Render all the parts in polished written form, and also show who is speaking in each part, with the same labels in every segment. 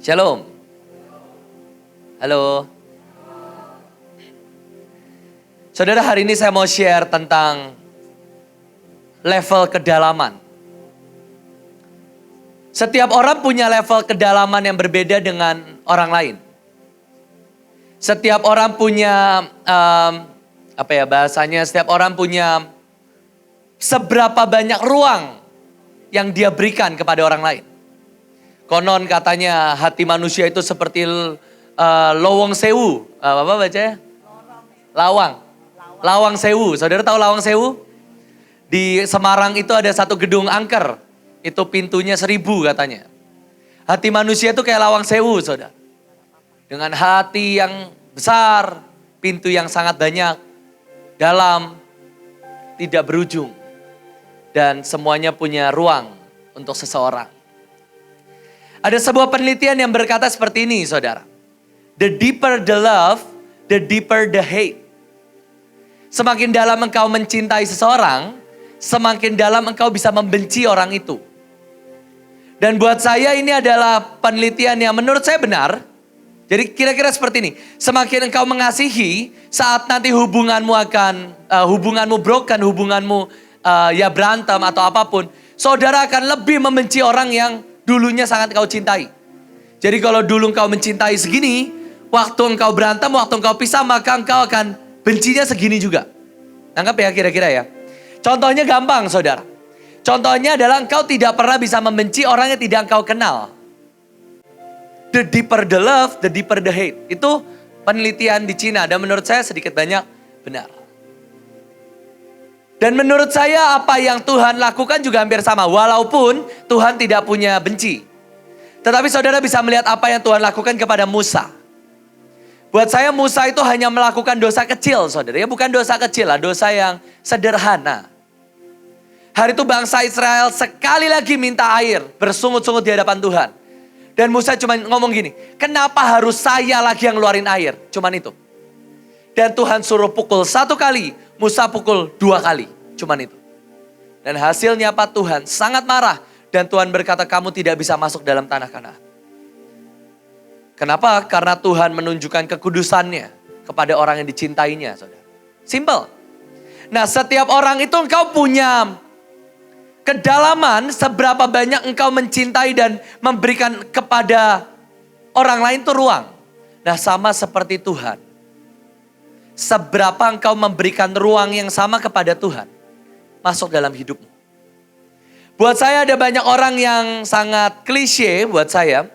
Speaker 1: Shalom. Halo. Saudara, hari ini saya mau share tentang level kedalaman. Setiap orang punya level kedalaman yang berbeda dengan orang lain. Setiap orang punya, setiap orang punya seberapa banyak ruang yang dia berikan kepada orang lain. Konon katanya hati manusia itu seperti lowong sewu. Apa bacanya? Lawang sewu. Saudara tahu lawang sewu? Di Semarang itu ada satu gedung angker. Itu pintunya 1000 katanya. Hati manusia itu kayak lawang sewu, saudara. Dengan hati yang besar, pintu yang sangat banyak, dalam, tidak berujung. Dan semuanya punya ruang untuk seseorang. Ada sebuah penelitian yang berkata seperti ini, saudara. The deeper the love, the deeper the hate. Semakin dalam engkau mencintai seseorang, semakin dalam engkau bisa membenci orang itu. Dan buat saya ini adalah penelitian yang menurut saya benar. Jadi kira-kira seperti ini. Semakin engkau mengasihi, saat nanti hubunganmu broken, hubunganmu berantem atau apapun, saudara akan lebih membenci orang yang dulunya sangat engkau cintai. Jadi kalau dulu engkau mencintai segini, waktu engkau berantem, waktu engkau pisah, maka engkau akan bencinya segini juga. Nangkap ya kira-kira ya. Contohnya gampang, saudara. Contohnya adalah engkau tidak pernah bisa membenci orang yang tidak engkau kenal. The deeper the love, the deeper the hate. Itu penelitian di Cina dan menurut saya sedikit banyak benar. Dan menurut saya apa yang Tuhan lakukan juga hampir sama. Walaupun Tuhan tidak punya benci. Tetapi saudara bisa melihat apa yang Tuhan lakukan kepada Musa. Buat saya Musa itu hanya melakukan dosa kecil, saudara. Ya bukan dosa kecil lah, dosa yang sederhana. Hari itu bangsa Israel sekali lagi minta air, bersungut-sungut di hadapan Tuhan. Dan Musa cuma ngomong gini, kenapa harus saya lagi yang ngeluarin air? Cuman itu. Dan Tuhan suruh pukul 1 kali, Musa pukul 2 kali. Cuman itu. Dan hasilnya apa? Tuhan sangat marah. Dan Tuhan berkata kamu tidak bisa masuk dalam tanah Kanaan. Kenapa? Karena Tuhan menunjukkan kekudusannya kepada orang yang dicintainya, saudara. Simple. Nah, setiap orang itu engkau punya kedalaman seberapa banyak engkau mencintai dan memberikan kepada orang lain itu ruang. Nah, sama seperti Tuhan. Seberapa engkau memberikan ruang yang sama kepada Tuhan masuk dalam hidupmu. Buat saya ada banyak orang yang sangat klise buat saya.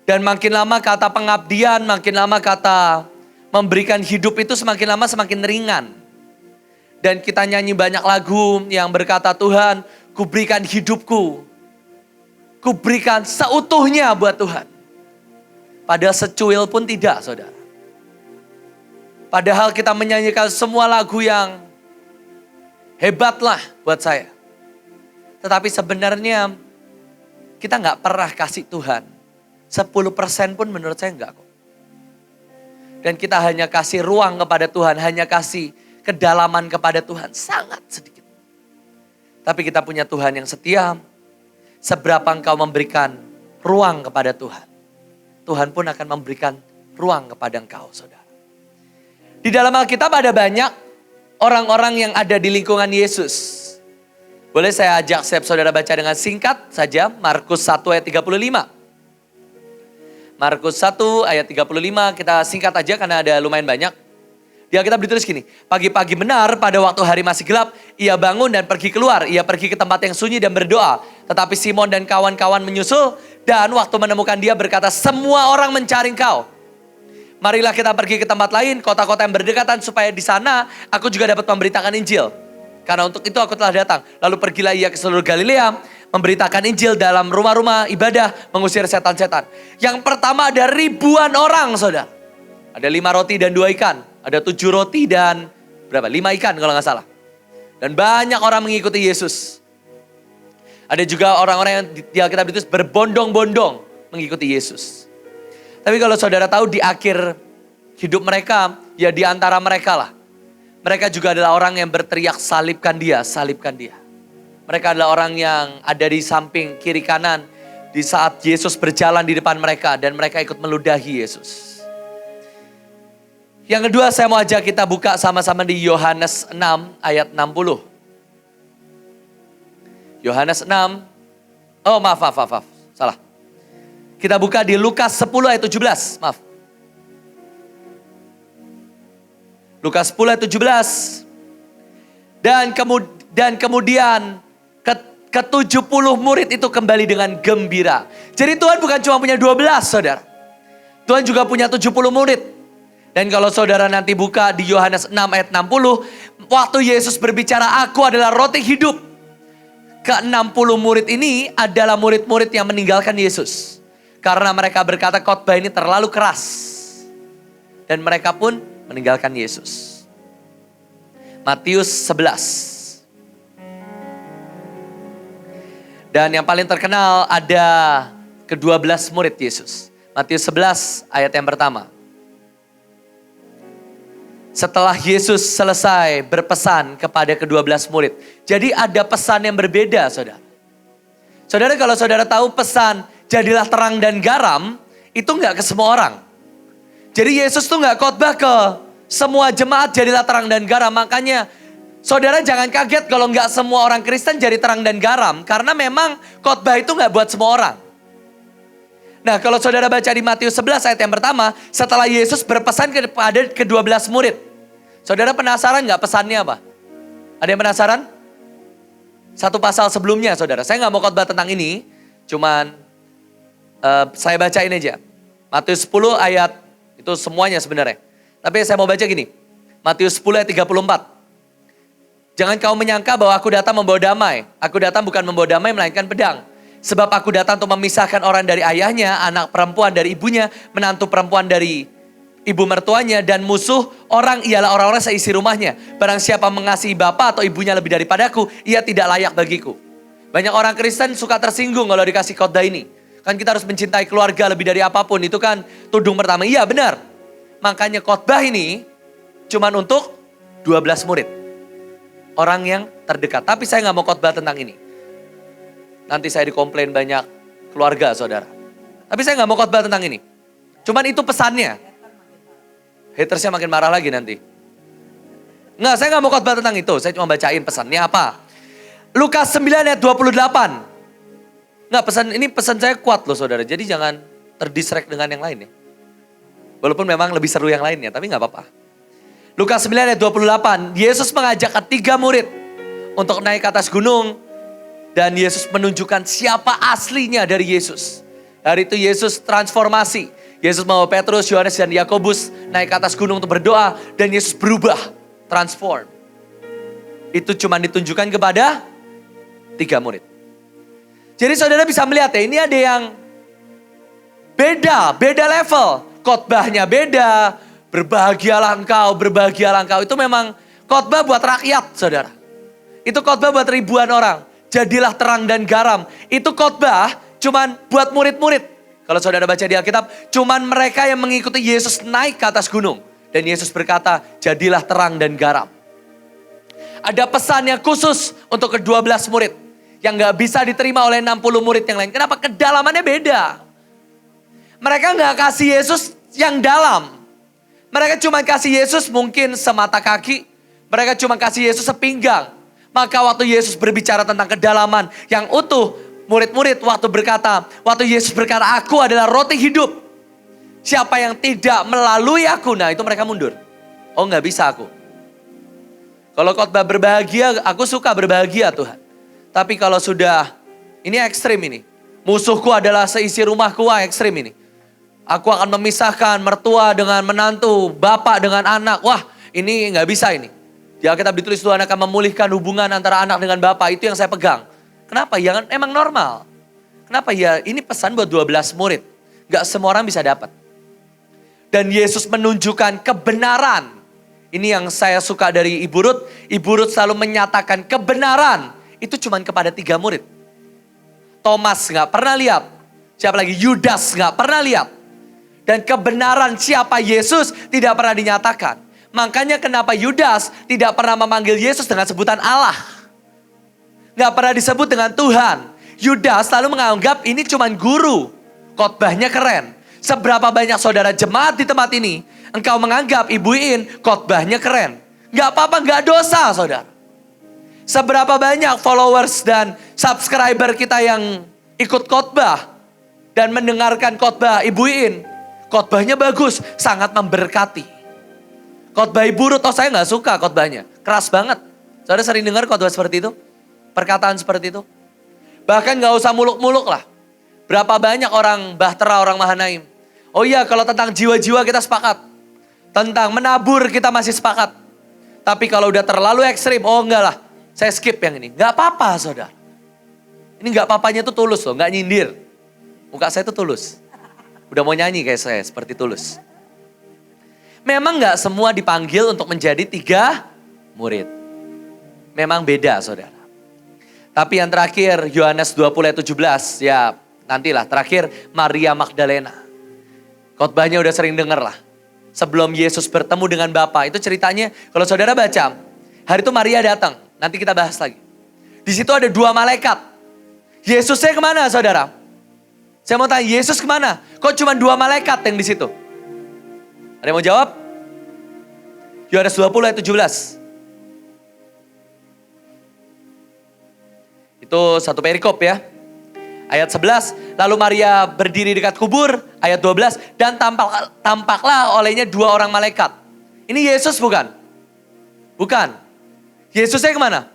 Speaker 1: Dan makin lama kata pengabdian, makin lama kata memberikan hidup itu semakin lama semakin ringan. Dan kita nyanyi banyak lagu yang berkata Tuhan, ku berikan hidupku. Ku berikan seutuhnya buat Tuhan. Padahal secuil pun tidak, saudara. Padahal kita menyanyikan semua lagu yang hebatlah buat saya. Tetapi sebenarnya kita gak pernah kasih Tuhan. 10% pun menurut saya enggak kok. Dan kita hanya kasih ruang kepada Tuhan, hanya kasih kedalaman kepada Tuhan, sangat sedikit. Tapi kita punya Tuhan yang setia, seberapa engkau memberikan ruang kepada Tuhan, Tuhan pun akan memberikan ruang kepada engkau, saudara. Di dalam Alkitab ada banyak orang-orang yang ada di lingkungan Yesus. Boleh saya ajak saudara baca dengan singkat saja, Markus 1 ayat 35. Markus 1 ayat 35, kita singkat aja karena ada lumayan banyak. Di Alkitab ditulis gini, pagi-pagi benar pada waktu hari masih gelap, ia bangun dan pergi keluar. Ia pergi ke tempat yang sunyi dan berdoa. Tetapi Simon dan kawan-kawan menyusul dan waktu menemukan dia berkata, semua orang mencari engkau. Marilah kita pergi ke tempat lain, kota-kota yang berdekatan supaya di sana aku juga dapat memberitakan Injil. Karena untuk itu aku telah datang. Lalu pergilah ia ke seluruh Galilea, memberitakan Injil dalam rumah-rumah ibadah, mengusir setan-setan. Yang pertama ada ribuan orang, saudara. Ada 5 roti dan 2 ikan. Ada 7 roti dan 5 ikan kalau gak salah. Dan banyak orang mengikuti Yesus. Ada juga orang-orang yang di Alkitab itu berbondong-bondong mengikuti Yesus. Tapi kalau saudara tahu di akhir hidup mereka, ya di antara mereka lah. Mereka juga adalah orang yang berteriak salibkan dia, salibkan dia. Mereka adalah orang yang ada di samping kiri kanan Di saat Yesus berjalan di depan mereka dan mereka ikut meludahi Yesus. Yang kedua saya mau ajak kita buka sama-sama di Yohanes 6 ayat 60. Yohanes 6, maaf, salah. Kita buka di Lukas 10 ayat 17, maaf. Lukas 10 ayat 17. Dan kemudian ke-70 murid itu kembali dengan gembira. Jadi Tuhan bukan cuma punya 12 saudara. Tuhan juga punya 70 murid. Dan kalau saudara nanti buka di Yohanes 6 ayat 60. Waktu Yesus berbicara, aku adalah roti hidup. Ke-60 murid ini adalah murid-murid yang meninggalkan Yesus. Karena mereka berkata khotbah ini terlalu keras. Dan mereka pun meninggalkan Yesus. Matius 11. Dan yang paling terkenal ada ke-12 murid Yesus. Matius 11 ayat yang pertama. Setelah Yesus selesai berpesan kepada ke-12 murid. Jadi ada pesan yang berbeda saudara. Saudara kalau saudara tahu pesan jadilah terang dan garam. Itu gak ke semua orang. Jadi Yesus tuh gak khotbah ke semua jemaat jadilah terang dan garam. Makanya saudara jangan kaget kalau gak semua orang Kristen jadi terang dan garam. Karena memang khotbah itu gak buat semua orang. Nah kalau saudara baca di Matius 11 ayat yang pertama. Setelah Yesus berpesan kepada ke-12 murid. Saudara penasaran gak pesannya apa? Ada yang penasaran? Satu pasal sebelumnya saudara. Saya gak mau khotbah tentang ini. Cuman saya bacain aja. Matius 10 ayat itu semuanya sebenarnya. Tapi saya mau baca gini. Matius 10 ayat 34. Jangan kau menyangka bahwa aku datang membawa damai. Aku datang bukan membawa damai melainkan pedang. Sebab aku datang untuk memisahkan orang dari ayahnya, anak perempuan dari ibunya, menantu perempuan dari ibu mertuanya, dan musuh orang ialah orang-orang seisi rumahnya. Barang siapa mengasihi bapa atau ibunya lebih daripadaku, ia tidak layak bagiku. Banyak orang Kristen suka tersinggung kalau dikasih khotbah ini. Kan kita harus mencintai keluarga lebih dari apapun. Itu kan tudung pertama. Iya benar. Makanya khotbah ini cuma untuk 12 murid. Orang yang terdekat. Tapi saya gak mau khotbah tentang ini. Nanti saya dikomplain banyak keluarga saudara. Tapi saya gak mau khotbah tentang ini. Cuman itu pesannya. Hatersnya makin marah lagi nanti. Enggak, saya gak mau khotbah tentang itu. Saya cuma bacain pesannya apa. Lukas 9 ayat 28. Enggak, pesan saya kuat loh saudara. Jadi jangan terdistract dengan yang lain ya. Walaupun memang lebih seru yang lainnya, tapi gak apa-apa. Lukas 9 ayat 28. Yesus mengajak 3 murid untuk naik ke atas gunung. Dan Yesus menunjukkan siapa aslinya dari Yesus. Hari itu Yesus transformasi. Yesus membawa Petrus, Yohanes, dan Yakobus naik ke atas gunung untuk berdoa. Dan Yesus berubah, transform. Itu cuma ditunjukkan kepada 3 murid. Jadi saudara bisa melihat ya, ini ada yang beda level. Khotbahnya beda, berbahagialah engkau. Itu memang khotbah buat rakyat saudara. Itu khotbah buat ribuan orang. Jadilah terang dan garam. Itu khotbah cuman buat murid-murid. Kalau saudara baca di Alkitab, cuman mereka yang mengikuti Yesus naik ke atas gunung. Dan Yesus berkata, jadilah terang dan garam. Ada pesannya khusus untuk ke-12 murid. Yang gak bisa diterima oleh 60 murid yang lain. Kenapa? Kedalamannya beda. Mereka gak kasih Yesus yang dalam. Mereka cuma kasih Yesus mungkin semata kaki. Mereka cuma kasih Yesus sepinggang. Maka waktu Yesus berbicara tentang kedalaman yang utuh, murid-murid waktu Yesus berkata, aku adalah roti hidup. Siapa yang tidak melalui aku, nah itu mereka mundur. Oh gak bisa aku. Kalau khotbah berbahagia, aku suka berbahagia Tuhan. Tapi kalau sudah, ini ekstrim ini. Musuhku adalah seisi rumahku, ekstrim ini. Aku akan memisahkan mertua dengan menantu, bapak dengan anak. Wah ini gak bisa ini. Di Alkitab ditulis Tuhan akan memulihkan hubungan antara anak dengan bapak. Itu yang saya pegang. Kenapa? Ya emang normal. Kenapa ya? Ini pesan buat 12 murid. Gak semua orang bisa dapat. Dan Yesus menunjukkan kebenaran. Ini yang saya suka dari Ibu Ruth. Ibu Ruth selalu menyatakan kebenaran. Itu cuma kepada 3 murid. Thomas gak pernah lihat. Siapa lagi? Yudas gak pernah lihat. Dan kebenaran siapa Yesus tidak pernah dinyatakan. Makanya kenapa Yudas tidak pernah memanggil Yesus dengan sebutan Allah. Gak pernah disebut dengan Tuhan. Yudas selalu menganggap ini cuman guru. Khotbahnya keren. Seberapa banyak saudara jemaat di tempat ini, engkau menganggap Ibu In khotbahnya keren. Gak apa-apa, gak dosa saudara. Seberapa banyak followers dan subscriber kita yang ikut khotbah dan mendengarkan khotbah Ibu In. Khotbahnya bagus, sangat memberkati. Khotbah Ibu Ruth, saya gak suka khotbahnya. Keras banget. Saudara sering dengar khotbah seperti itu? Perkataan seperti itu? Bahkan gak usah muluk-muluk lah. Berapa banyak orang Bahtera, orang Mahanaim. Oh iya, kalau tentang jiwa-jiwa kita sepakat. Tentang menabur kita masih sepakat. Tapi kalau udah terlalu ekstrim, oh enggak lah. Saya skip yang ini. Gak apa-apa saudara. Ini gak apa-apanya tuh tulus loh, gak nyindir. Muka saya tuh tulus. Udah mau nyanyi kayak saya, seperti tulus. Memang gak semua dipanggil untuk menjadi 3 murid. Memang beda saudara. Tapi yang terakhir, Yohanes 20 ayat 17, ya nantilah. Terakhir, Maria Magdalena. Khotbahnya udah sering denger lah. Sebelum Yesus bertemu dengan Bapa, itu ceritanya kalau saudara baca, hari itu Maria datang. Nanti kita bahas lagi. Di situ ada 2 malaikat. Yesusnya kemana saudara? Saya mau tanya, Yesus kemana? Kok cuma 2 malaikat yang di situ? Ada yang mau jawab? Yohanes 20 ayat 17. Itu satu perikop ya. Ayat 11, lalu Maria berdiri dekat kubur, ayat 12, dan tampaklah olehnya 2 orang malaikat. Ini Yesus bukan? Bukan. Yesusnya kemana?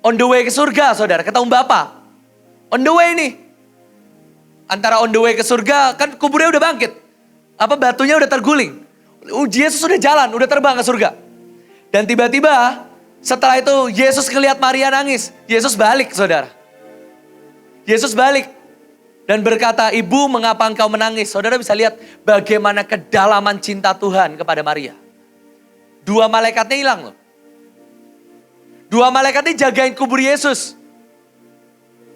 Speaker 1: On the way ke surga saudara, ketemu Bapa. On the way nih. Antara on the way ke surga, kan kuburnya udah bangkit. Batunya udah terguling. Yesus udah jalan, udah terbang ke surga. Dan tiba-tiba, setelah itu Yesus ngelihat Maria nangis. Yesus balik saudara. Yesus balik dan berkata, Ibu mengapa engkau menangis? Saudara bisa lihat bagaimana kedalaman cinta Tuhan kepada Maria. 2 malaikatnya hilang loh. 2 malaikatnya jagain kubur Yesus.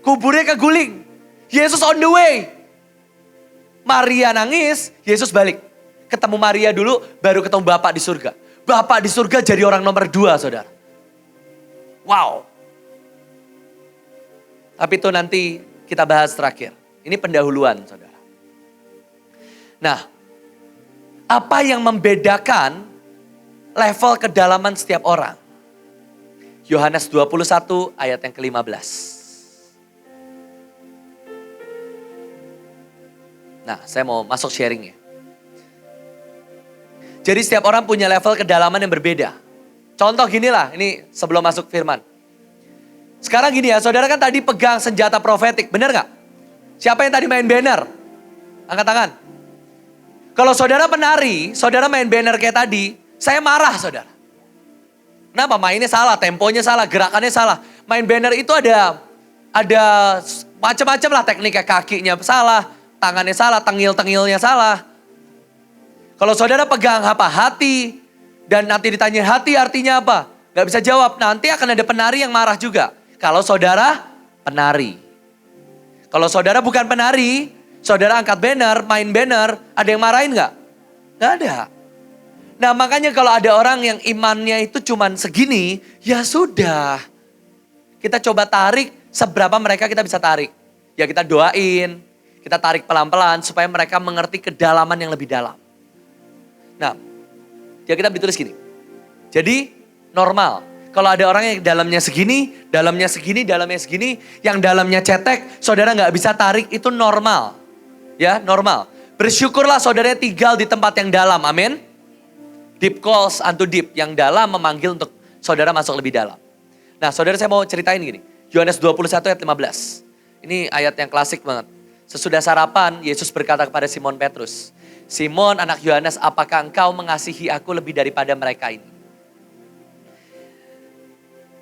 Speaker 1: Kuburnya keguling. Yesus on the way. Maria nangis, Yesus balik. Ketemu Maria dulu, baru ketemu Bapak di surga. Bapak di surga jadi orang nomor 2 saudara. Wow. Tapi itu nanti kita bahas terakhir. Ini pendahuluan saudara. Nah, apa yang membedakan level kedalaman setiap orang? Yohanes 21 ayat yang ke-15. Nah, saya mau masuk sharing ya. Jadi setiap orang punya level kedalaman yang berbeda. Contoh gini lah, ini sebelum masuk firman. Sekarang gini ya, saudara kan tadi pegang senjata profetik, benar gak? Siapa yang tadi main banner? Angkat tangan. Kalau saudara penari, saudara main banner kayak tadi, saya marah saudara. Kenapa? Mainnya salah, temponya salah, gerakannya salah. Main banner itu ada macam-macam lah tekniknya, kakinya salah, tangannya salah, tengil-tengilnya salah. Kalau saudara pegang hati, dan nanti ditanya hati artinya apa? Gak bisa jawab, nanti akan ada penari yang marah juga. Kalau saudara penari. Kalau saudara bukan penari, saudara angkat banner, main banner, ada yang marahin gak? Gak ada. Nah makanya kalau ada orang yang imannya itu cuman segini, ya sudah. Kita coba tarik seberapa mereka kita bisa tarik. Ya kita doain, kita tarik pelan-pelan supaya mereka mengerti kedalaman yang lebih dalam. Nah, ya kita ditulis gini. Jadi normal. Kalau ada orang yang dalamnya segini, dalamnya segini, dalamnya segini, yang dalamnya cetek, saudara gak bisa tarik, itu normal. Ya normal. Bersyukurlah saudara tinggal di tempat yang dalam, amin. Deep calls unto deep, yang dalam memanggil untuk saudara masuk lebih dalam. Nah saudara saya mau ceritain gini. Yohanes 21 ayat 15. Ini ayat yang klasik banget. Sesudah sarapan, Yesus berkata kepada Simon Petrus. Simon anak Yohanes, apakah engkau mengasihi aku lebih daripada mereka ini?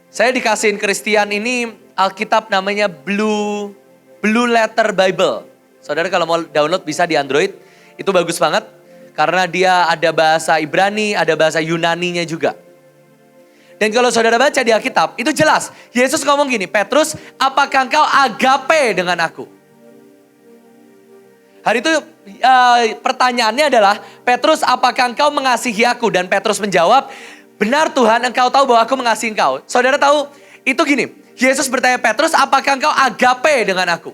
Speaker 1: Saya dikasihin Christian ini Alkitab namanya Blue Letter Bible. Saudara kalau mau download bisa di Android. Itu bagus banget. Karena dia ada bahasa Ibrani, ada bahasa Yunaninya juga. Dan kalau saudara baca di Alkitab, itu jelas. Yesus ngomong gini, Petrus, apakah engkau agape dengan aku? Hari itu pertanyaannya adalah, Petrus apakah engkau mengasihi aku? Dan Petrus menjawab, benar Tuhan engkau tahu bahwa aku mengasihi engkau. Saudara tahu, itu gini, Yesus bertanya Petrus, apakah engkau agape dengan aku?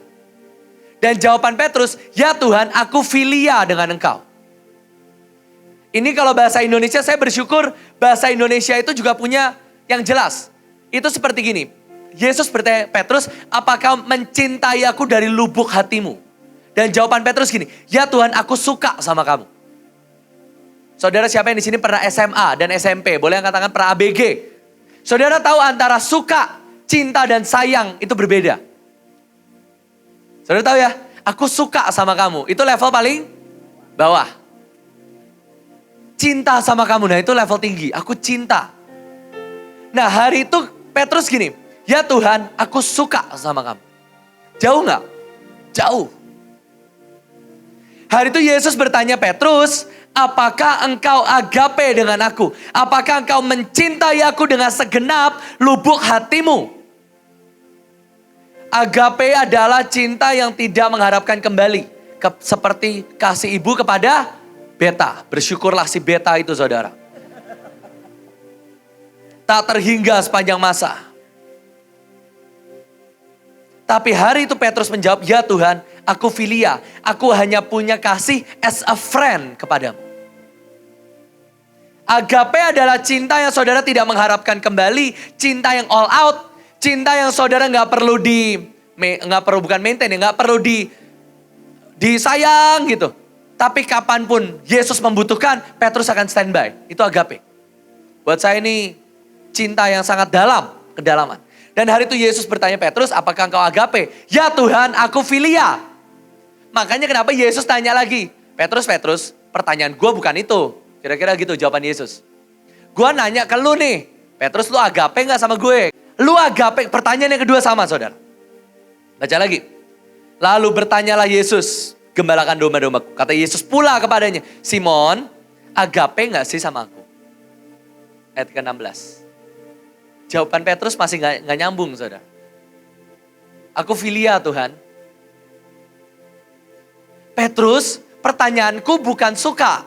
Speaker 1: Dan jawaban Petrus, ya Tuhan, aku filia dengan engkau. Ini kalau bahasa Indonesia, saya bersyukur bahasa Indonesia itu juga punya yang jelas. Itu seperti gini, Yesus bertanya Petrus, apakah mencintai aku dari lubuk hatimu? Dan jawaban Petrus gini, ya Tuhan, aku suka sama kamu. Saudara siapa yang di sini pernah SMA dan SMP? Boleh katakan pernah ABG. Saudara tahu antara suka, cinta dan sayang itu berbeda. Saudara tahu ya, aku suka sama kamu. Itu level paling bawah. Cinta sama kamu, nah itu level tinggi. Aku cinta. Nah hari itu Petrus gini, ya Tuhan aku suka sama kamu. Jauh gak? Jauh. Hari itu Yesus bertanya Petrus, apakah engkau agape dengan aku? Apakah engkau mencintai aku dengan segenap lubuk hatimu? Agape adalah cinta yang tidak mengharapkan kembali. Seperti kasih ibu kepada beta. Bersyukurlah si beta itu saudara. Tak terhingga sepanjang masa. Tapi hari itu Petrus menjawab, ya Tuhan, aku filia. Aku hanya punya kasih as a friend kepadamu. Agape adalah cinta yang saudara tidak mengharapkan kembali. Cinta yang all out. Cinta yang saudara nggak perlu disayang gitu. Tapi kapanpun Yesus membutuhkan, Petrus akan standby. Itu agape. Buat saya ini cinta yang sangat dalam, kedalaman. Dan hari itu Yesus bertanya Petrus, apakah engkau agape? Ya Tuhan, aku filia. Makanya kenapa Yesus tanya lagi, Petrus, pertanyaan gue bukan itu. Kira-kira gitu jawaban Yesus. Gue nanya ke lu nih, Petrus lu agape gak sama gue? Lu agape, pertanyaan yang kedua sama saudara. Baca lagi. Lalu bertanyalah Yesus, gembalakan domba-dombaku. Kata Yesus pula kepadanya, Simon, agape gak sih sama aku? Ayat ke-16. Jawaban Petrus masih gak nyambung saudara. Aku filia Tuhan. Petrus, pertanyaanku bukan suka.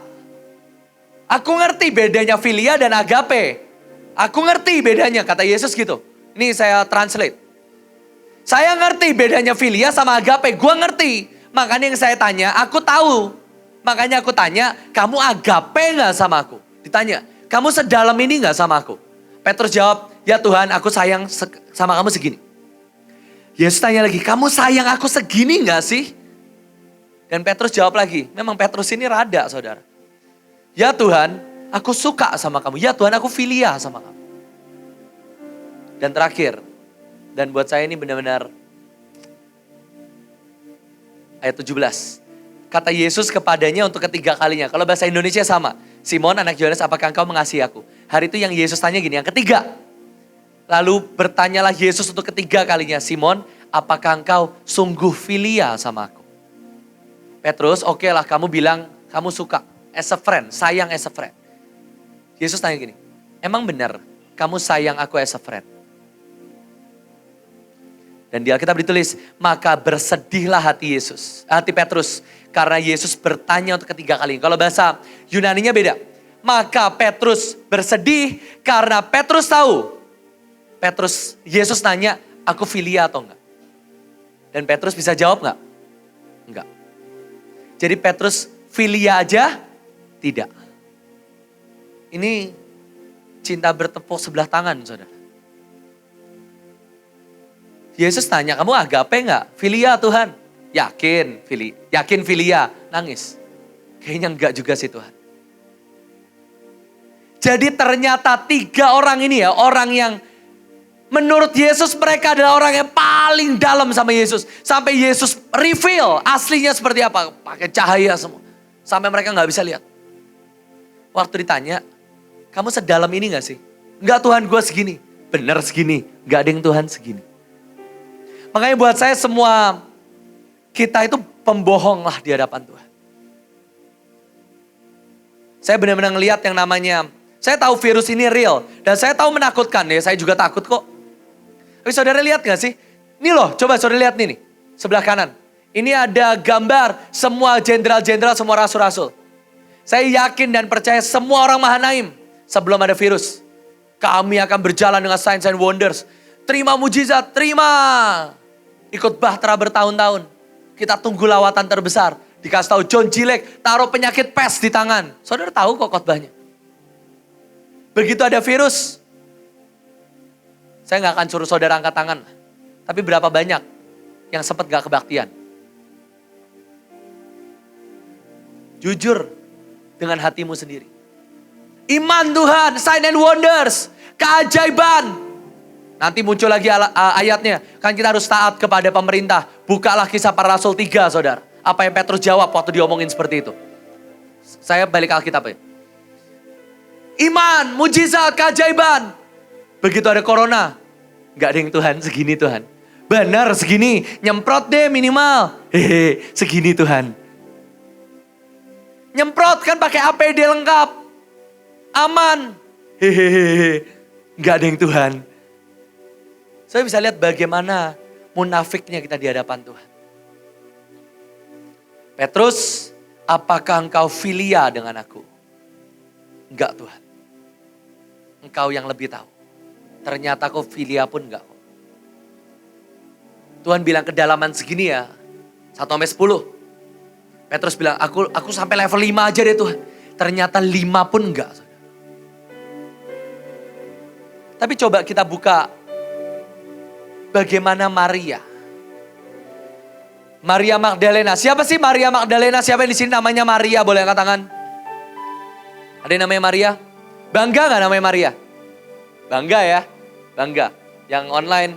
Speaker 1: Aku ngerti bedanya filia dan agape. Aku ngerti bedanya, kata Yesus gitu. Ini saya translate. Saya ngerti bedanya filia sama agape. Gua ngerti. Makanya yang saya tanya, aku tahu. Makanya aku tanya, kamu agape gak sama aku? Ditanya, kamu sedalam ini gak sama aku? Petrus jawab, ya Tuhan aku sayang sama kamu segini. Yesus tanya lagi, kamu sayang aku segini gak sih? Dan Petrus jawab lagi, memang Petrus ini rada saudara. Ya Tuhan, aku suka sama kamu. Ya Tuhan, aku filia sama kamu. Dan terakhir, dan buat saya ini benar-benar ayat 17. Kata Yesus kepadanya untuk ketiga kalinya. Kalau bahasa Indonesia sama. Simon anak Yohanes, apakah engkau mengasihi aku? Hari itu yang Yesus tanya gini, yang ketiga. Lalu bertanyalah Yesus untuk ketiga kalinya. Simon, apakah engkau sungguh filia sama aku? Petrus, oke lah kamu bilang kamu suka. As a friend, sayang as a friend. Yesus tanya gini, emang benar kamu sayang aku as a friend? Dan di Alkitab ditulis, maka bersedihlah hati Petrus. Karena Yesus bertanya untuk ketiga kali. Kalau bahasa Yunaninya beda. Maka Petrus bersedih karena Petrus tahu. Yesus nanya, aku filia atau enggak? Dan Petrus bisa jawab enggak? Enggak. Jadi Petrus filia aja? Tidak. Ini cinta bertepuk sebelah tangan saudara. Yesus tanya, kamu agape enggak? Filia Tuhan. Yakin filia. Nangis. Kayaknya enggak juga sih Tuhan. Jadi ternyata 3 orang ini ya, orang yang menurut Yesus mereka adalah orang yang paling dalam sama Yesus. Sampai Yesus reveal aslinya seperti apa. Pakai cahaya semua. Sampai mereka gak bisa lihat. Waktu ditanya, kamu sedalam ini gak sih? Enggak Tuhan, gue segini. Bener segini. Gak ada yang Tuhan segini. Makanya buat saya semua kita itu pembohong lah di hadapan Tuhan. Saya benar-benar ngelihat yang namanya, saya tahu virus ini real. Dan saya tahu menakutkan ya, saya juga takut kok. Tapi saudara lihat gak sih? Ini loh, coba saudara lihat nih, sebelah kanan. Ini ada gambar semua jenderal-jenderal, semua rasul-rasul. Saya yakin dan percaya semua orang Mahanaim sebelum ada virus. Kami akan berjalan dengan signs and wonders. Terima mujizat, terima. Ikut bahtera bertahun-tahun. Kita tunggu lawatan terbesar. Dikasih tahu John Gillek, taruh penyakit pes di tangan. Saudara tahu kok khotbahnya. Begitu ada virus, saya gak akan suruh saudara angkat tangan. Tapi berapa banyak yang sempat gak kebaktian? Jujur dengan hatimu sendiri. Iman Tuhan, sign and wonders, keajaiban. Nanti muncul lagi ayatnya. Kan kita harus taat kepada pemerintah. Bukalah Kisah Para Rasul 3, saudara. Apa yang Petrus jawab waktu diomongin seperti itu. Saya balik Alkitab ya. Iman, mujizat, keajaiban. Begitu ada corona. Gak ada yang Tuhan, segini Tuhan. Benar segini, nyemprot deh minimal. Hehe, segini Tuhan. Nyemprot kan pakai APD lengkap. Aman. Hehehe, gak ada yang Tuhan. Saya bisa lihat bagaimana munafiknya kita di hadapan Tuhan. Petrus, apakah engkau filia dengan aku? Enggak Tuhan. Engkau yang lebih tahu. Ternyata kau filia pun enggak. Tuhan bilang kedalaman segini ya, 1 sampai 10. Petrus bilang, aku sampai level 5 aja deh Tuhan. Ternyata 5 pun enggak. Tapi coba kita buka bagaimana Maria. Maria Magdalena. Siapa sih Maria Magdalena? Siapa yang di sini namanya Maria? Boleh angkat tangan. Ada yang namanya Maria? Bangga gak namanya Maria? Bangga ya? Bangga. Yang online.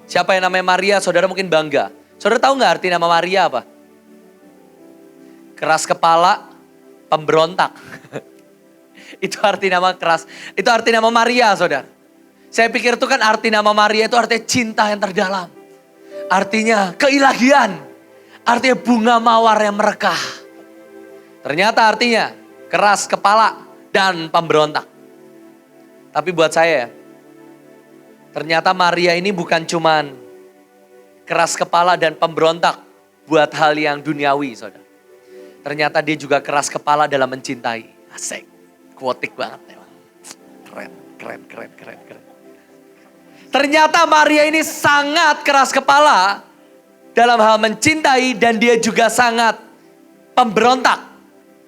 Speaker 1: Siapa yang namanya Maria? Saudara mungkin bangga. Saudara tahu gak arti nama Maria apa? Keras kepala, pemberontak. Itu arti nama keras. Itu arti nama Maria, saudara. Saya pikir itu kan arti nama Maria itu artinya cinta yang terdalam. Artinya keilahian. Artinya bunga mawar yang merekah. Ternyata artinya keras kepala dan pemberontak. Tapi buat saya, ternyata Maria ini bukan cuman keras kepala dan pemberontak buat hal yang duniawi, saudara. Ternyata dia juga keras kepala dalam mencintai. Asik, kuotik banget memang. Keren. Ternyata Maria ini sangat keras kepala dalam hal mencintai dan dia juga sangat pemberontak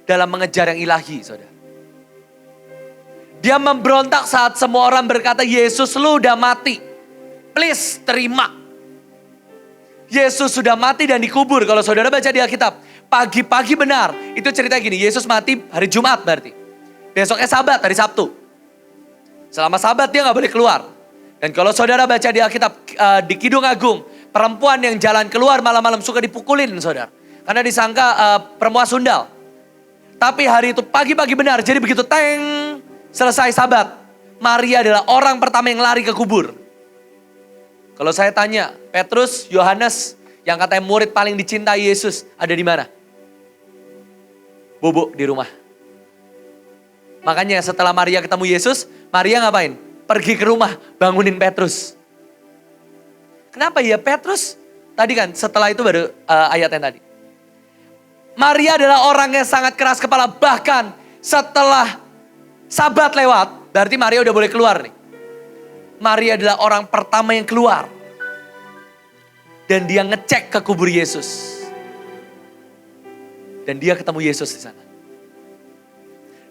Speaker 1: dalam mengejar yang ilahi, saudara. Dia memberontak saat semua orang berkata, Yesus lu udah mati. Please terima. Yesus sudah mati dan dikubur. Kalau saudara baca di Alkitab, pagi-pagi benar. Itu cerita gini, Yesus mati hari Jumat berarti. Besoknya Sabat, hari Sabtu. Selama Sabat dia gak boleh keluar. Dan kalau saudara baca di Alkitab, di Kidung Agung, perempuan yang jalan keluar malam-malam suka dipukulin, saudara. Karena disangka perempuan sundal. Tapi hari itu pagi-pagi benar, jadi begitu selesai Sabat, Maria adalah orang pertama yang lari ke kubur. Kalau saya tanya, Petrus, Yohanes, yang katanya murid paling dicintai Yesus, ada di mana? Bobok di rumah. Makanya setelah Maria ketemu Yesus, Maria ngapain? Pergi ke rumah, bangunin Petrus. Kenapa ya Petrus? Tadi kan setelah itu baru ayat yang tadi. Maria adalah orang yang sangat keras kepala. Bahkan setelah Sabat lewat, berarti Maria udah boleh keluar nih. Maria adalah orang pertama yang keluar. Dan dia ngecek ke kubur Yesus. Dan dia ketemu Yesus di sana.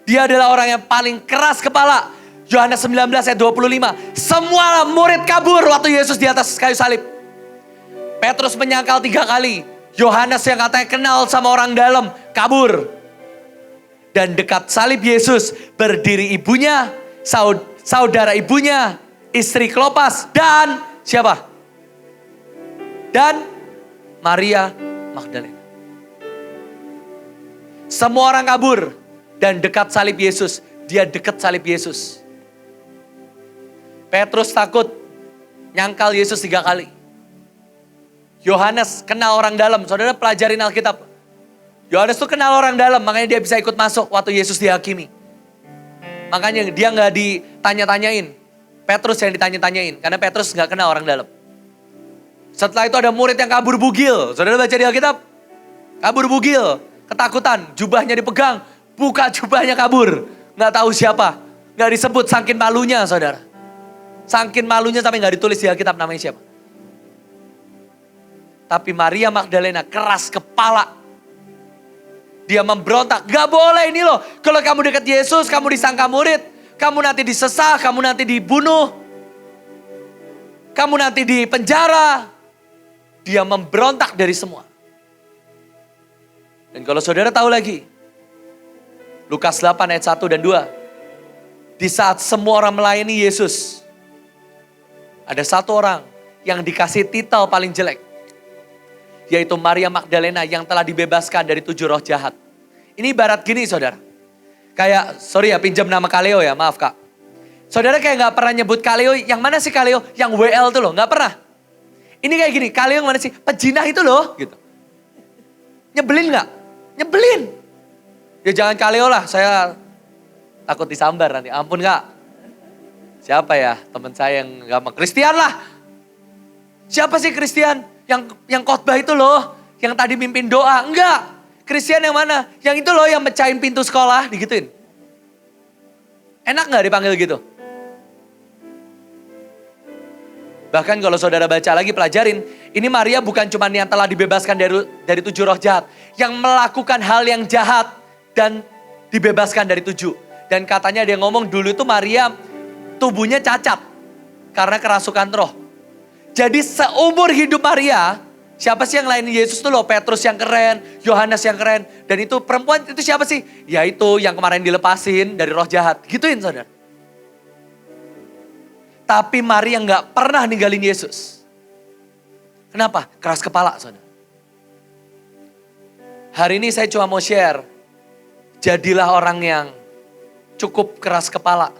Speaker 1: Dia adalah orang yang paling keras kepala. Yohanes 19 ayat 25. Semua murid kabur waktu Yesus di atas kayu salib. Petrus menyangkal 3 kali. Yohanes yang katanya kenal sama orang dalam, kabur. Dan dekat salib Yesus berdiri ibunya, saudara ibunya, istri Klopas, dan siapa? Dan Maria Magdalena. Semua orang kabur dan dekat salib Yesus. Dia dekat salib Yesus. Petrus takut, nyangkal Yesus 3 kali. Yohanes kenal orang dalam. Saudara pelajarin Alkitab. Yohanes tuh kenal orang dalam, makanya dia bisa ikut masuk waktu Yesus dihakimi. Makanya dia gak ditanya-tanyain. Petrus yang ditanya-tanyain, karena Petrus gak kenal orang dalam. Setelah itu ada murid yang kabur bugil. Saudara baca di Alkitab? Kabur bugil, ketakutan, jubahnya dipegang. Buka jubahnya kabur. Gak tahu siapa. Gak disebut saking malunya, saudara. Saking malunya sampai gak ditulis di Alkitab namanya siapa. Tapi Maria Magdalena keras kepala. Dia memberontak, gak boleh ini loh. Kalau kamu dekat Yesus, kamu disangka murid. Kamu nanti disesah, kamu nanti dibunuh. Kamu nanti di penjara. Dia memberontak dari semua. Dan kalau saudara tahu lagi, Lukas 8 ayat 1 dan 2. Di saat semua orang melayani Yesus, ada satu orang yang dikasih titel paling jelek. Yaitu Maria Magdalena yang telah dibebaskan dari 7 roh jahat. Ini ibarat gini saudara. Kayak, sorry ya pinjam nama Kaleo ya, maaf kak. Saudara kayak gak pernah nyebut Kaleo, yang mana sih Kaleo? Yang WL tuh loh, gak pernah. Ini kayak gini, Kaleo yang mana sih? Pejinah itu loh, gitu. Nyebelin gak? Nyebelin. Ya jangan Kaleo lah, saya takut disambar nanti. Ampun kak. Siapa ya teman saya yang gak mau? Christian lah. Siapa sih Christian? Yang khotbah itu loh. Yang tadi mimpin doa. Enggak. Christian yang mana? Yang itu loh yang mecahin pintu sekolah. Digituin. Enak gak dipanggil gitu? Bahkan kalau saudara baca lagi pelajarin. Ini Maria bukan cuma yang telah dibebaskan dari 7 roh jahat. Yang melakukan hal yang jahat. Dan dibebaskan dari 7. Dan katanya dia ngomong dulu itu Maria tubuhnya cacat. Karena kerasukan roh. Jadi seumur hidup Maria, siapa sih yang lain Yesus tuh loh? Petrus yang keren, Yohanes yang keren. Dan itu perempuan itu siapa sih? Ya itu yang kemarin dilepasin dari roh jahat. Gituin saudara. Tapi Maria gak pernah ninggalin Yesus. Kenapa? Keras kepala saudara. Hari ini saya cuma mau share. Jadilah orang yang cukup keras kepala.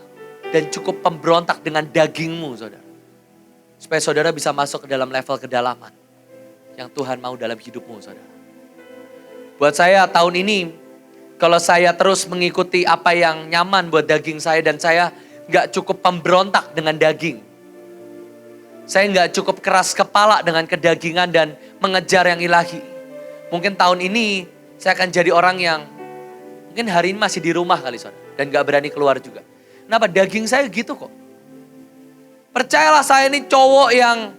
Speaker 1: Dan cukup pemberontak dengan dagingmu saudara. Supaya saudara bisa masuk ke dalam level kedalaman. Yang Tuhan mau dalam hidupmu saudara. Buat saya tahun ini. Kalau saya terus mengikuti apa yang nyaman buat daging saya. Dan saya gak cukup pemberontak dengan daging. Saya gak cukup keras kepala dengan kedagingan dan mengejar yang ilahi. Mungkin tahun ini saya akan jadi orang yang. Mungkin hari ini masih di rumah kali saudara. Dan gak berani keluar juga. Kenapa? Daging saya gitu kok. Percayalah saya ini cowok yang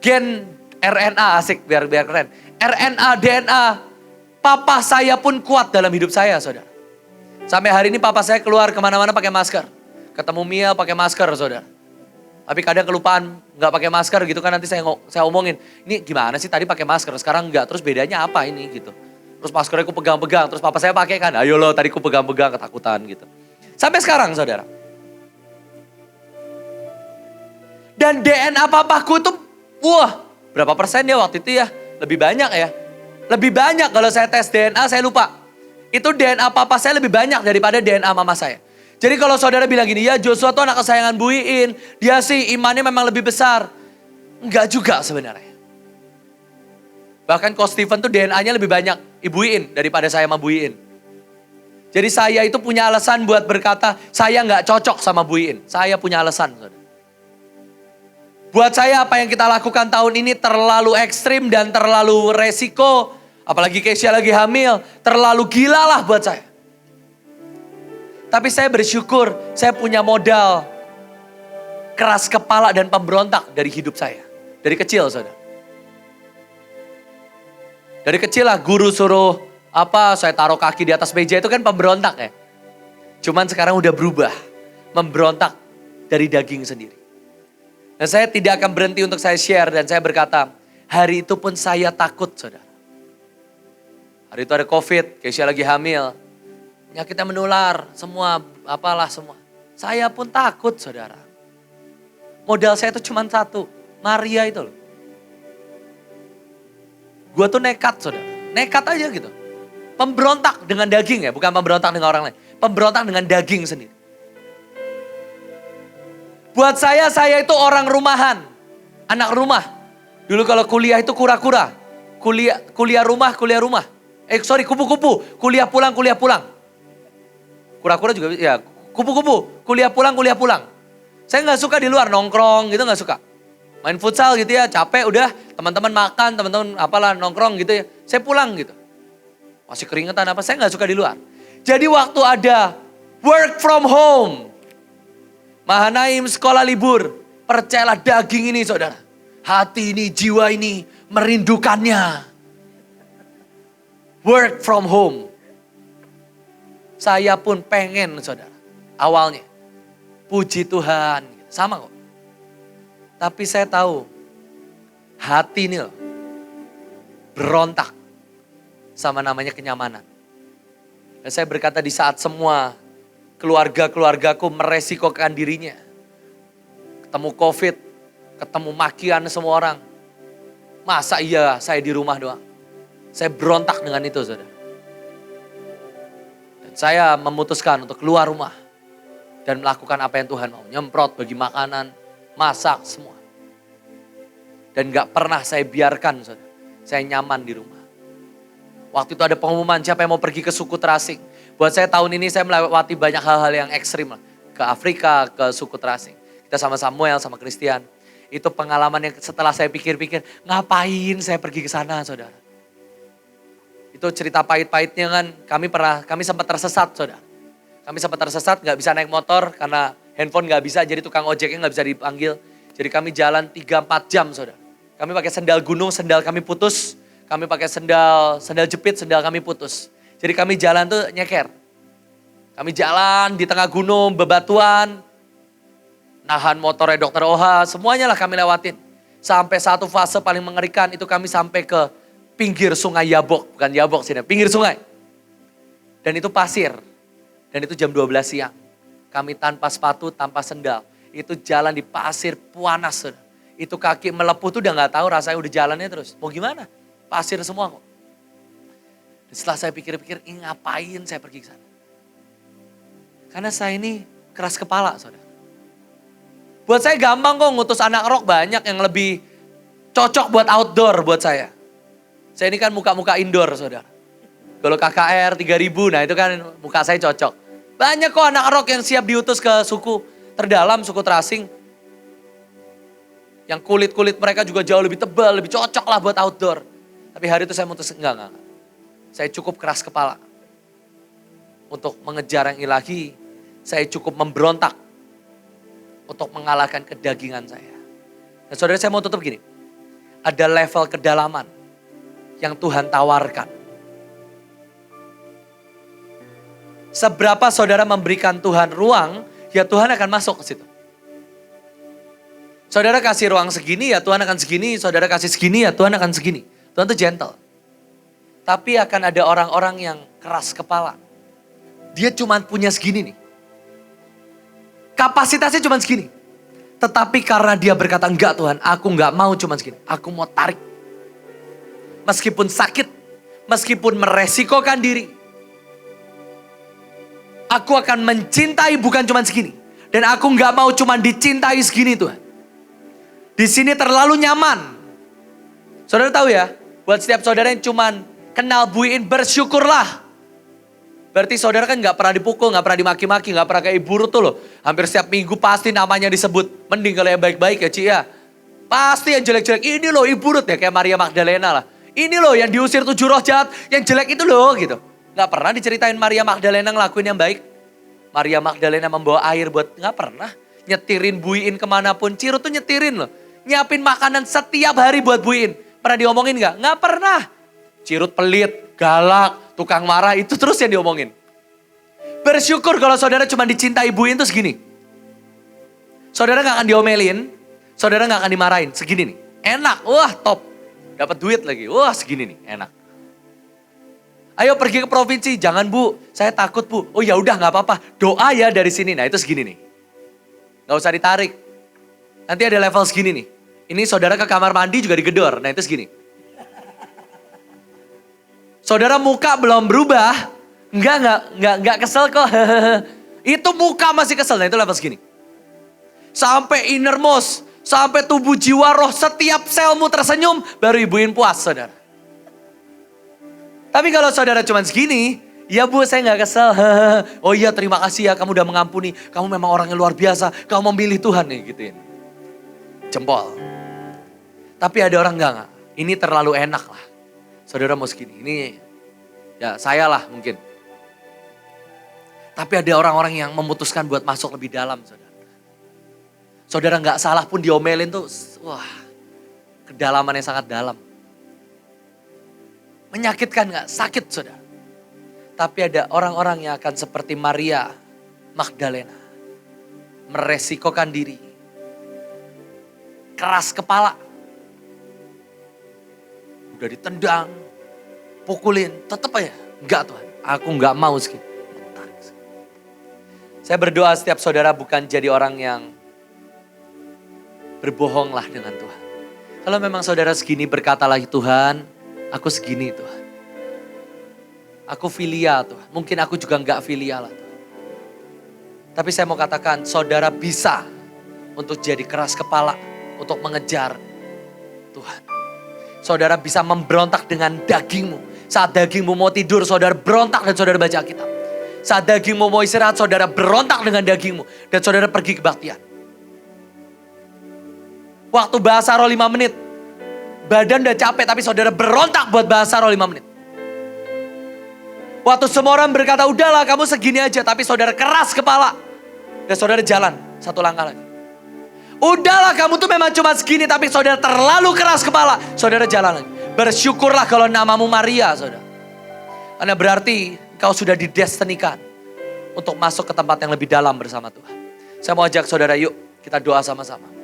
Speaker 1: gen RNA asik biar keren. RNA, DNA, papa saya pun kuat dalam hidup saya saudara. Sampai hari ini papa saya keluar kemana-mana pakai masker. Ketemu Mia pakai masker saudara. Tapi kadang kelupaan nggak pakai masker gitu kan nanti saya omongin. Ini gimana sih tadi pakai masker sekarang nggak terus bedanya apa ini gitu. Terus maskernya aku pegang-pegang terus papa saya pakai kan. Ayo lo tadi aku pegang-pegang ketakutan gitu. Sampai sekarang saudara. Dan DNA papaku tuh, wah berapa persen ya waktu itu ya? Lebih banyak ya. Lebih banyak kalau saya tes DNA saya lupa. Itu DNA papa saya lebih banyak daripada DNA mama saya. Jadi kalau saudara bilang gini, ya Joshua tuh anak kesayangan Bu Iin. Dia sih imannya memang lebih besar. Enggak juga sebenarnya. Bahkan Coach Steven tuh DNA-nya lebih banyak Ibu Iin daripada saya sama Bu Iin. Jadi saya itu punya alasan buat berkata, saya nggak cocok sama Bu Iin. Saya punya alasan saudara. Buat saya apa yang kita lakukan tahun ini terlalu ekstrim dan terlalu resiko. Apalagi Keisha lagi hamil. Terlalu gila lah buat saya. Tapi saya bersyukur saya punya modal. Keras kepala dan pemberontak dari hidup saya. Dari kecil saudara. Dari kecil lah guru suruh saya taruh kaki di atas meja itu kan pemberontak ya. Cuman sekarang udah berubah. Memberontak dari daging sendiri. Dan saya tidak akan berhenti untuk saya share dan saya berkata, hari itu pun saya takut saudara. Hari itu ada COVID, Keisha lagi hamil. Penyakitnya menular, semua semua. Saya pun takut saudara. Modal saya itu cuma satu, Maria itu loh. Gue tuh nekat saudara, nekat aja gitu. Pemberontak dengan daging ya, bukan pemberontak dengan orang lain. Pemberontak dengan daging sendiri. Buat saya itu orang rumahan. Anak rumah. Dulu kalau kuliah itu kura-kura. Kuliah rumah. Kupu-kupu. Kuliah pulang. Kura-kura juga ya kupu-kupu. Kuliah pulang. Saya gak suka di luar nongkrong gitu gak suka. Main futsal gitu ya capek udah. Teman-teman makan, teman-teman nongkrong gitu ya. Saya pulang gitu. Masih keringetan saya gak suka di luar. Jadi waktu ada work from home. Mahanaim sekolah libur. Percayalah daging ini saudara. Hati ini, jiwa ini merindukannya. Work from home. Saya pun pengen saudara. Awalnya. Puji Tuhan. Sama kok. Tapi saya tahu. Hati ini loh. Berontak. Sama namanya kenyamanan. Dan saya berkata di saat semua keluarga-keluargaku meresikokan dirinya. Ketemu COVID, ketemu makian semua orang. Masa iya saya di rumah doang? Saya berontak dengan itu saudara. Dan saya memutuskan untuk keluar rumah. Dan melakukan apa yang Tuhan mau. Nyemprot bagi makanan, masak semua. Dan gak pernah saya biarkan saudara. Saya nyaman di rumah. Waktu itu ada pengumuman siapa yang mau pergi ke suku terasing. Buat saya tahun ini saya melewati banyak hal-hal yang ekstrim lah. Ke Afrika, ke suku terasing. Kita sama Samuel, sama Christian. Itu pengalaman yang setelah saya pikir-pikir, ngapain saya pergi ke sana saudara. Itu cerita pahit-pahitnya kan, kami sempat tersesat saudara. Kami sempat tersesat, gak bisa naik motor karena handphone gak bisa, jadi tukang ojeknya gak bisa dipanggil. Jadi kami jalan 3-4 jam saudara. Kami pakai sendal gunung, sendal kami putus. Kami pakai sendal jepit, sendal kami putus. Jadi kami jalan tuh nyeker. Kami jalan di tengah gunung, bebatuan. Nahan motornya Dokter Oha, semuanya lah kami lewatin. Sampai satu fase paling mengerikan itu kami sampai ke pinggir sungai Yabok. Bukan Yabok sih, pinggir sungai. Dan itu pasir. Dan itu jam 12 siang. Kami tanpa sepatu, tanpa sendal. Itu jalan di pasir panas. Itu kaki melepuh tuh udah gak tahu rasanya udah jalannya terus. Mau gimana? Pasir semua kok. Dan setelah saya pikir-pikir, ngapain saya pergi ke sana? Karena saya ini keras kepala, saudara. Buat saya gampang kok ngutus anak rock banyak yang lebih cocok buat outdoor buat saya. Saya ini kan muka-muka indoor, saudara. Kalau KKR 3000, nah itu kan muka saya cocok. Banyak kok anak rock yang siap diutus ke suku terdalam, suku terasing. Yang kulit-kulit mereka juga jauh lebih tebal, lebih cocok lah buat outdoor. Tapi hari itu saya mutus, enggak. Saya cukup keras kepala. Untuk mengejar yang ilahi, saya cukup memberontak. Untuk mengalahkan kedagingan saya. Dan saudara saya mau tutup gini. Ada level kedalaman yang Tuhan tawarkan. Seberapa saudara memberikan Tuhan ruang, ya Tuhan akan masuk ke situ. Saudara kasih ruang segini, ya Tuhan akan segini. Saudara kasih segini, ya Tuhan akan segini. Tuhan itu gentle. Tapi akan ada orang-orang yang keras kepala. Dia cuma punya segini nih. Kapasitasnya cuma segini. Tetapi karena dia berkata, enggak Tuhan, aku enggak mau cuma segini. Aku mau tarik. Meskipun sakit, meskipun meresikokan diri. Aku akan mencintai bukan cuma segini. Dan aku enggak mau cuma dicintai segini Tuhan. Di sini terlalu nyaman. Saudara tahu ya, buat setiap saudara yang cuman kenal buin, bersyukurlah. Berarti saudara kan gak pernah dipukul, gak pernah dimaki-maki, gak pernah kayak ibu Ruth tuh loh. Hampir setiap minggu pasti namanya disebut. Mending kalau yang baik-baik ya Ci ya. Pasti yang jelek-jelek, ini loh ibu Ruth ya kayak Maria Magdalena lah. Ini loh yang diusir 7 roh jahat, yang jelek itu loh gitu. Gak pernah diceritain Maria Magdalena ngelakuin yang baik. Maria Magdalena membawa air buat, gak pernah. Nyetirin buin kemanapun, Ci Ruth tuh nyetirin loh. Nyiapin makanan setiap hari buat buin. Pernah diomongin gak? Gak pernah. Ci Ruth pelit, galak, tukang marah, itu terus yang diomongin. Bersyukur kalau saudara cuma dicintai buin itu segini. Saudara gak akan diomelin, saudara gak akan dimarahin. Segini nih, enak, wah top. Dapat duit lagi, wah segini nih, enak. Ayo pergi ke provinsi, jangan Bu, saya takut Bu. Oh ya udah gak apa-apa, doa ya dari sini. Nah itu segini nih. Gak usah ditarik. Nanti ada level segini nih. Ini saudara ke kamar mandi juga digedor, nah itu segini. Saudara muka belum berubah, enggak kesel kok. Itu muka masih kesel, nah itu level segini. Sampai innermost, sampai tubuh jiwa roh setiap selmu tersenyum, baru ibuin puas saudara. Tapi kalau saudara cuma segini, ya Bu saya gak kesel. Oh iya terima kasih ya kamu udah mengampuni, kamu memang orang yang luar biasa, kamu memilih Tuhan nih gituin. Jempol. Tapi ada orang enggak, ini terlalu enak lah. Saudara mau segini, ini ya saya lah mungkin. Tapi ada orang-orang yang memutuskan buat masuk lebih dalam saudara. Saudara nggak salah pun diomelin tuh, wah, kedalaman yang sangat dalam. Menyakitkan nggak? Sakit saudara. Tapi ada orang-orang yang akan seperti Maria Magdalena. Meresikokan diri. Keras kepala. Udah ditendang, pukulin, tetap aja. Enggak Tuhan, aku nggak mau segini. Saya berdoa setiap saudara bukan jadi orang yang berbohonglah dengan Tuhan. Kalau memang saudara segini berkatalah Tuhan, aku segini Tuhan. Aku filia Tuhan, mungkin aku juga enggak filia lah Tuhan. Tapi saya mau katakan saudara bisa untuk jadi keras kepala, untuk mengejar Tuhan. Saudara bisa memberontak dengan dagingmu. Saat dagingmu mau tidur, saudara berontak dan saudara baca Alkitab. Saat dagingmu mau istirahat, saudara berontak dengan dagingmu. Dan saudara pergi kebaktian. Waktu bahasa roh 5 menit. Badan udah capek tapi saudara berontak buat bahasa roh 5 menit. Waktu semua orang berkata, udahlah kamu segini aja. Tapi saudara keras kepala. Dan saudara jalan satu langkah lagi. Udahlah kamu tuh memang cuma segini tapi saudara terlalu keras kepala. Saudara jalan lagi. Bersyukurlah kalau namamu Maria saudara. Karena berarti kau sudah didestinikan untuk masuk ke tempat yang lebih dalam bersama Tuhan. Saya mau ajak saudara yuk kita doa sama-sama.